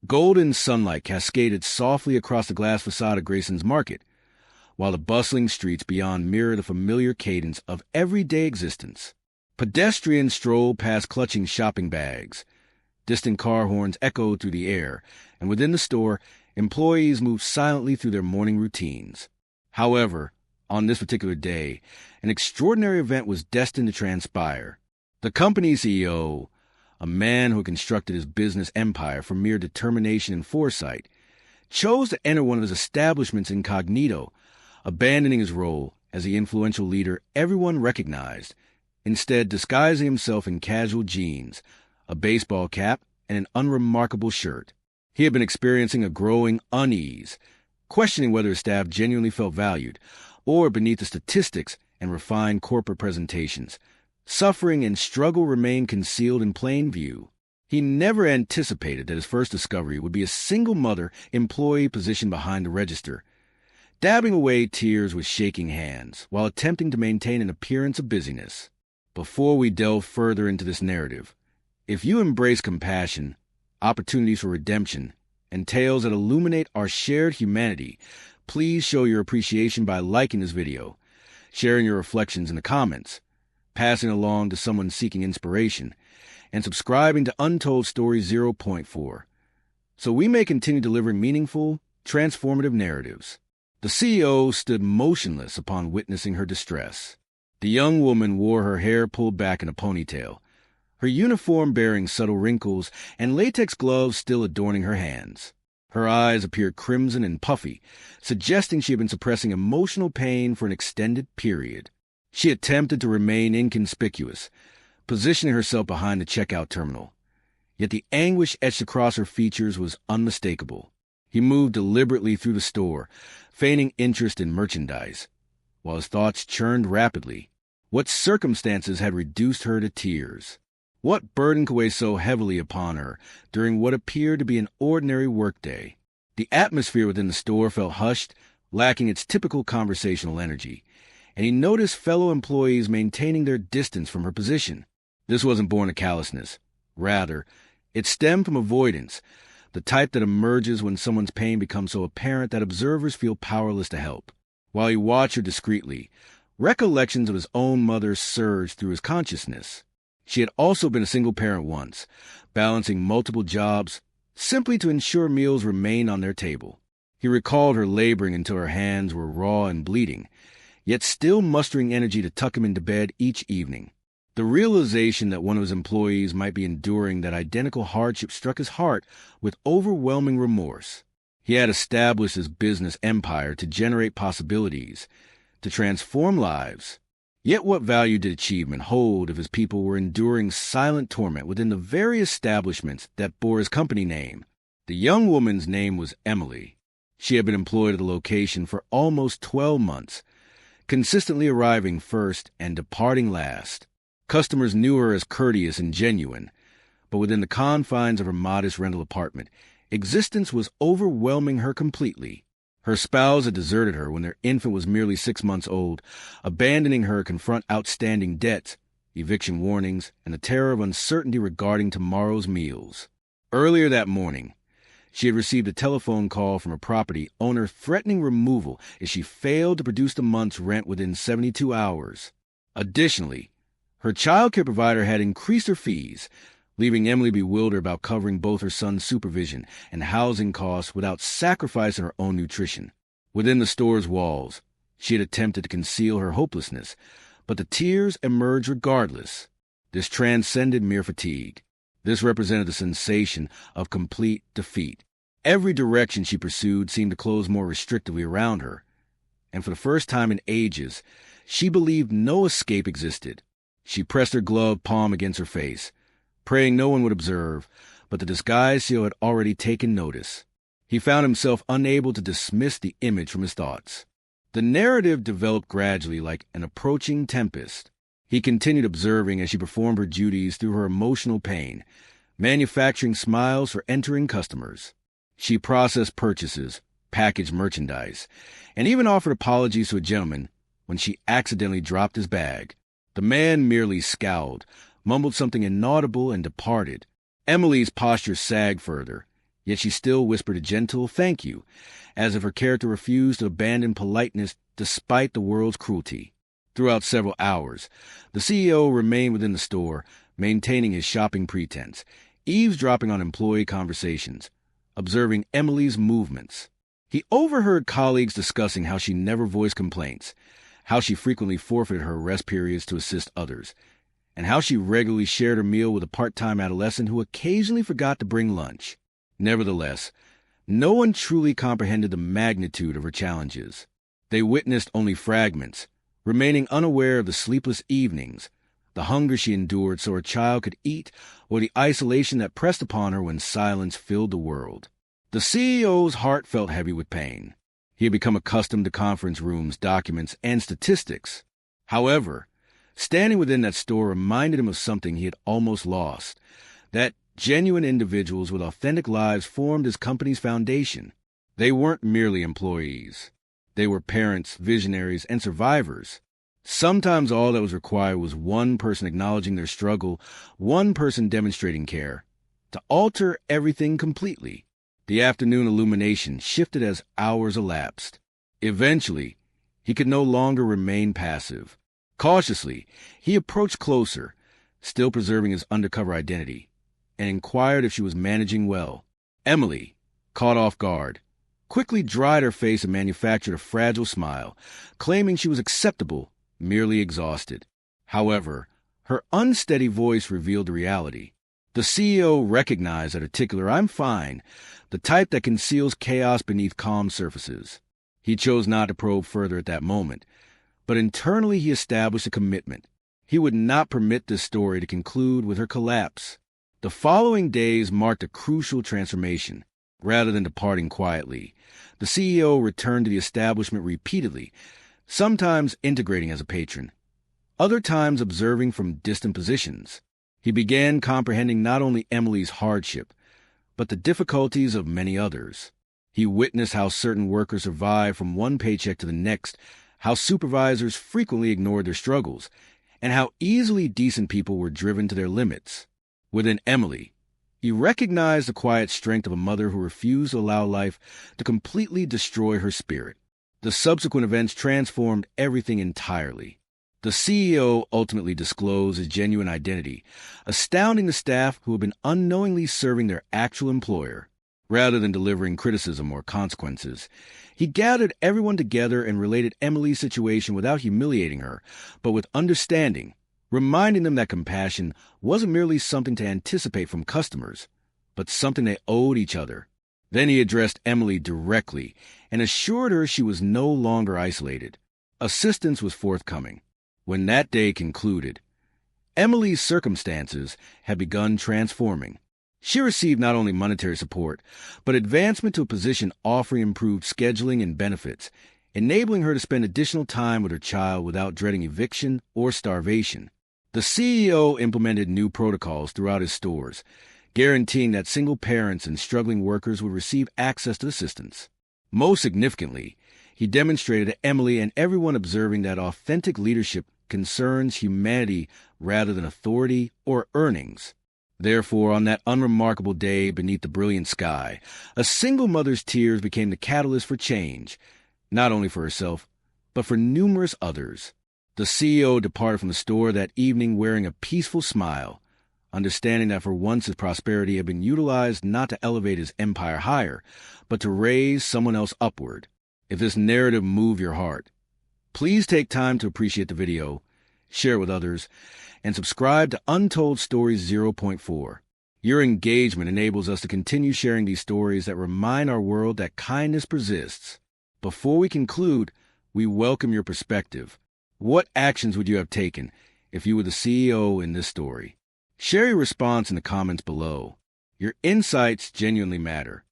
Golden sunlight cascaded softly across the glass facade of Grayson's Market, while the bustling streets beyond mirrored the familiar cadence of everyday existence. Pedestrians strolled past clutching shopping bags. Distant car horns echoed through the air, and within the store, employees moved silently through their morning routines. However, on this particular day, an extraordinary event was destined to transpire. The company's CEO, a man who had constructed his business empire from mere determination and foresight, chose to enter one of his establishments incognito, abandoning his role as the influential leader everyone recognized, instead disguising himself in casual jeans, a baseball cap, and an unremarkable shirt. He had been experiencing a growing unease, questioning whether his staff genuinely felt valued, or beneath the statistics and refined corporate presentations, suffering and struggle remained concealed in plain view. He never anticipated that his first discovery would be a single mother employee positioned behind the register, dabbing away tears with shaking hands while attempting to maintain an appearance of busyness. Before we delve further into this narrative, if you embrace compassion, opportunities for redemption, and tales that illuminate our shared humanity, please show your appreciation by liking this video, sharing your reflections in the comments, passing along to someone seeking inspiration, and subscribing to Untold Story 0.4, so we may continue delivering meaningful, transformative narratives. The CEO stood motionless upon witnessing her distress. The young woman wore her hair pulled back in a ponytail, her uniform bearing subtle wrinkles and latex gloves still adorning her hands. Her eyes appeared crimson and puffy, suggesting she had been suppressing emotional pain for an extended period. She attempted to remain inconspicuous, positioning herself behind the checkout terminal. Yet the anguish etched across her features was unmistakable. He moved deliberately through the store, feigning interest in merchandise, while his thoughts churned rapidly. What circumstances had reduced her to tears? What burden could weigh so heavily upon her during what appeared to be an ordinary workday? The atmosphere within the store felt hushed, lacking its typical conversational energy, and he noticed fellow employees maintaining their distance from her position. This wasn't born of callousness. Rather, it stemmed from avoidance, the type that emerges when someone's pain becomes so apparent that observers feel powerless to help. While he watched her discreetly, recollections of his own mother surged through his consciousness. She had also been a single parent once, balancing multiple jobs simply to ensure meals remained on their table. He recalled her laboring until her hands were raw and bleeding, yet still mustering energy to tuck him into bed each evening. The realization that one of his employees might be enduring that identical hardship struck his heart with overwhelming remorse. He had established his business empire to generate possibilities, to transform lives. Yet what value did achievement hold if his people were enduring silent torment within the very establishments that bore his company name? The young woman's name was Emily. She had been employed at the location for almost 12 months, consistently arriving first and departing last. Customers knew her as courteous and genuine, but within the confines of her modest rental apartment, existence was overwhelming her completely. Her spouse had deserted her when their infant was merely 6 months old, abandoning her to confront outstanding debts, eviction warnings, and the terror of uncertainty regarding tomorrow's meals. Earlier that morning, she had received a telephone call from a property owner threatening removal if she failed to produce the month's rent within 72 hours. Additionally, her childcare provider had increased her fees, leaving Emily bewildered about covering both her son's supervision and housing costs without sacrificing her own nutrition. Within the store's walls, she had attempted to conceal her hopelessness, but the tears emerged regardless. This transcended mere fatigue. This represented the sensation of complete defeat. Every direction she pursued seemed to close more restrictively around her, and for the first time in ages, she believed no escape existed. She pressed her gloved palm against her face, praying no one would observe, but the disguised CEO had already taken notice. He found himself unable to dismiss the image from his thoughts. The narrative developed gradually like an approaching tempest. He continued observing as she performed her duties through her emotional pain, manufacturing smiles for entering customers. She processed purchases, packaged merchandise, and even offered apologies to a gentleman when she accidentally dropped his bag. The man merely scowled, mumbled something inaudible, and departed. Emily's posture sagged further, yet she still whispered a gentle thank you, as if her character refused to abandon politeness despite the world's cruelty. Throughout several hours, the CEO remained within the store, maintaining his shopping pretense, eavesdropping on employee conversations, observing Emily's movements. He overheard colleagues discussing how she never voiced complaints, how she frequently forfeited her rest periods to assist others, and how she regularly shared her meal with a part-time adolescent who occasionally forgot to bring lunch. Nevertheless, no one truly comprehended the magnitude of her challenges. They witnessed only fragments, remaining unaware of the sleepless evenings, the hunger she endured so her child could eat, or the isolation that pressed upon her when silence filled the world. The CEO's heart felt heavy with pain. He had become accustomed to conference rooms, documents, and statistics. However, standing within that store reminded him of something he had almost lost, that genuine individuals with authentic lives formed his company's foundation. They weren't merely employees. They were parents, visionaries, and survivors. Sometimes all that was required was one person acknowledging their struggle, one person demonstrating care, to alter everything completely. The afternoon illumination shifted as hours elapsed. Eventually, he could no longer remain passive. Cautiously, he approached closer, still preserving his undercover identity, and inquired if she was managing well. Emily, caught off guard, quickly dried her face and manufactured a fragile smile, claiming she was acceptable, merely exhausted. However, her unsteady voice revealed the reality. The CEO recognized that articular "I'm fine," the type that conceals chaos beneath calm surfaces. He chose not to probe further at that moment, but internally he established a commitment. He would not permit this story to conclude with her collapse. The following days marked a crucial transformation. Rather than departing quietly, the CEO returned to the establishment repeatedly, sometimes integrating as a patron, other times observing from distant positions. He began comprehending not only Emily's hardship, but the difficulties of many others. He witnessed how certain workers survived from one paycheck to the next, how supervisors frequently ignored their struggles, and how easily decent people were driven to their limits. Within Emily, he recognized the quiet strength of a mother who refused to allow life to completely destroy her spirit. The subsequent events transformed everything entirely. The CEO ultimately disclosed his genuine identity, astounding the staff who had been unknowingly serving their actual employer. Rather than delivering criticism or consequences, he gathered everyone together and related Emily's situation without humiliating her, but with understanding, reminding them that compassion wasn't merely something to anticipate from customers, but something they owed each other. Then he addressed Emily directly and assured her she was no longer isolated. Assistance was forthcoming. When that day concluded, Emily's circumstances had begun transforming. She received not only monetary support, but advancement to a position offering improved scheduling and benefits, enabling her to spend additional time with her child without dreading eviction or starvation. The CEO implemented new protocols throughout his stores, guaranteeing that single parents and struggling workers would receive access to assistance. Most significantly, he demonstrated to Emily and everyone observing that authentic leadership concerns humanity rather than authority or earnings. Therefore, on that unremarkable day beneath the brilliant sky, a single mother's tears became the catalyst for change, not only for herself, but for numerous others. The CEO departed from the store that evening wearing a peaceful smile, understanding that for once his prosperity had been utilized not to elevate his empire higher, but to raise someone else upward. If this narrative moved your heart, please take time to appreciate the video, share it with others, and subscribe to Untold Stories 0.4. Your engagement enables us to continue sharing these stories that remind our world that kindness persists. Before we conclude, we welcome your perspective. What actions would you have taken if you were the CEO in this story? Share your response in the comments below. Your insights genuinely matter.